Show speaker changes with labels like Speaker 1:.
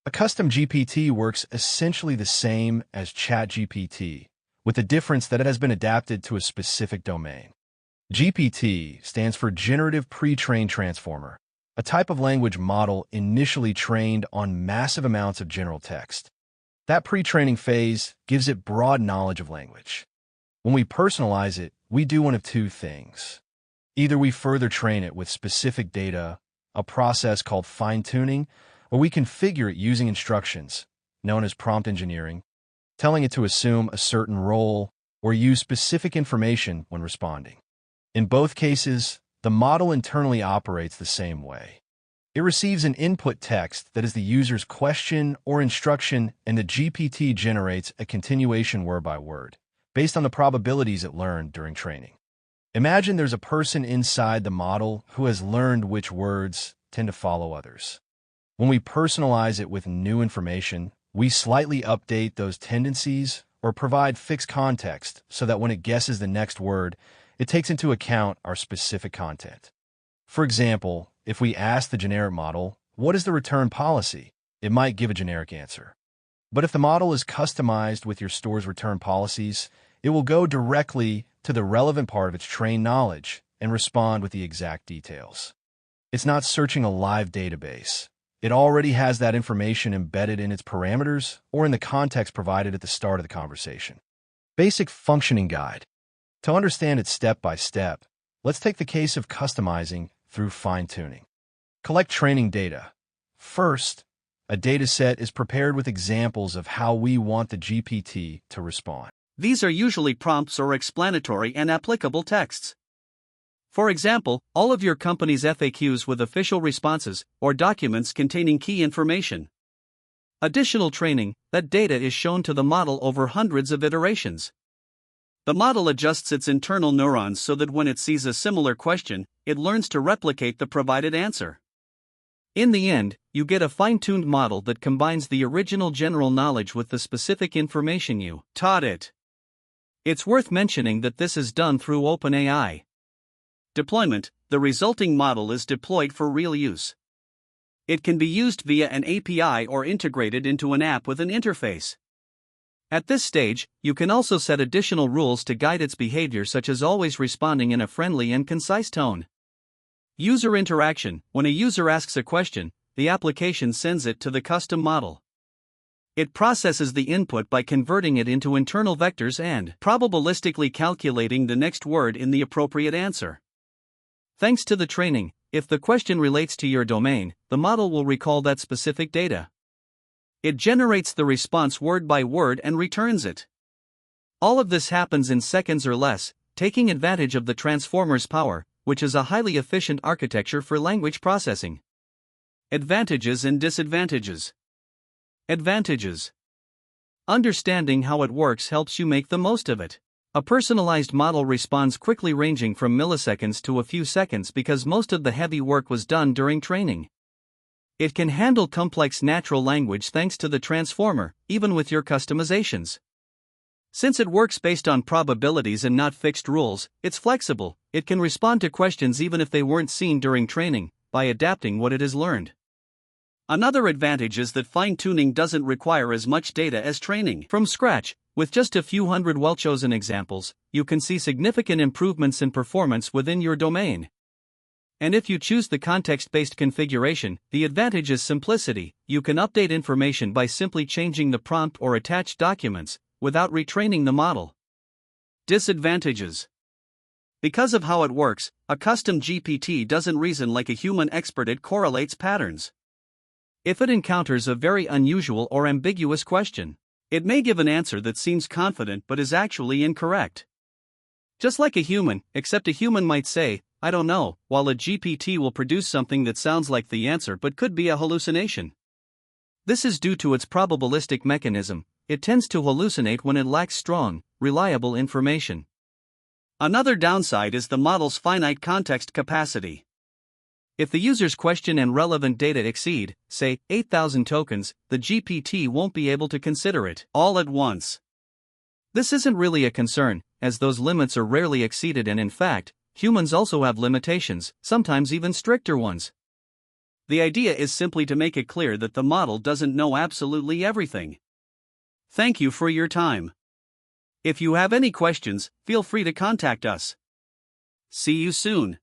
Speaker 1: A custom GPT works essentially the same as ChatGPT, with the difference that it has been adapted to a specific domain. GPT stands for Generative Pre-trained Transformer, a type of language model initially trained on massive amounts of general text. That pre-training phase gives it broad knowledge of language. When we personalize it, we do one of two things. Either we further train it with specific data, a process called fine-tuning, or we configure it using instructions, known as prompt engineering, telling it to assume a certain role or use specific information when responding. In both cases, the model internally operates the same way. It receives an input text that is the user's question or instruction, and the GPT generates a continuation word by word, based on the probabilities it learned during training. Imagine there's a person inside the model who has learned which words tend to follow others. When we personalize it with new information, we slightly update those tendencies or provide fixed context so that when it guesses the next word, it takes into account our specific content. For example, if we ask the generic model, "What is the return policy?" it might give a generic answer. But if the model is customized with your store's return policies, it will go directly to the relevant part of its trained knowledge and respond with the exact details. It's not searching a live database. It already has that information embedded in its parameters or in the context provided at the start of the conversation. Basic functioning guide. To understand it step by step, let's take the case of customizing through fine-tuning. Collect training data. First, a dataset is prepared with examples of how we want the GPT to respond.
Speaker 2: These are usually prompts or explanatory and applicable texts. For example, all of your company's FAQs with official responses or documents containing key information. Additional training, that data is shown to the model over hundreds of iterations. The model adjusts its internal neurons so that when it sees a similar question, it learns to replicate the provided answer. In the end, you get a fine-tuned model that combines the original general knowledge with the specific information you taught it. It's worth mentioning that this is done through OpenAI. Deployment: the resulting model is deployed for real use. It can be used via an API or integrated into an app with an interface. At this stage, you can also set additional rules to guide its behavior, such as always responding in a friendly and concise tone. User interaction: when a user asks a question, the application sends it to the custom model. It processes the input by converting it into internal vectors and probabilistically calculating the next word in the appropriate answer. Thanks to the training, if the question relates to your domain, the model will recall that specific data. It generates the response word by word and returns it. All of this happens in seconds or less, taking advantage of the transformer's power, which is a highly efficient architecture for language processing. Advantages and disadvantages. Advantages. Understanding how it works helps you make the most of it. A personalized model responds quickly, ranging from milliseconds to a few seconds, because most of the heavy work was done during training. It can handle complex natural language thanks to the transformer, even with your customizations. Since it works based on probabilities and not fixed rules, it's flexible. It can respond to questions even if they weren't seen during training, by adapting what it has learned. Another advantage is that fine-tuning doesn't require as much data as training from scratch. With just a few hundred well-chosen examples, you can see significant improvements in performance within your domain. And if you choose the context-based configuration, the advantage is simplicity. You can update information by simply changing the prompt or attached documents, without retraining the model. Disadvantages. Because of how it works, a custom GPT doesn't reason like a human expert. It correlates patterns. If it encounters a very unusual or ambiguous question, it may give an answer that seems confident but is actually incorrect. Just like a human, except a human might say, "I don't know," while a GPT will produce something that sounds like the answer but could be a hallucination. This is due to its probabilistic mechanism. It tends to hallucinate when it lacks strong, reliable information. Another downside is the model's finite context capacity. If the user's question and relevant data exceed, say, 8,000 tokens, the GPT won't be able to consider it all at once. This isn't really a concern, as those limits are rarely exceeded, and in fact, humans also have limitations, sometimes even stricter ones. The idea is simply to make it clear that the model doesn't know absolutely everything. Thank you for your time. If you have any questions, feel free to contact us. See you soon.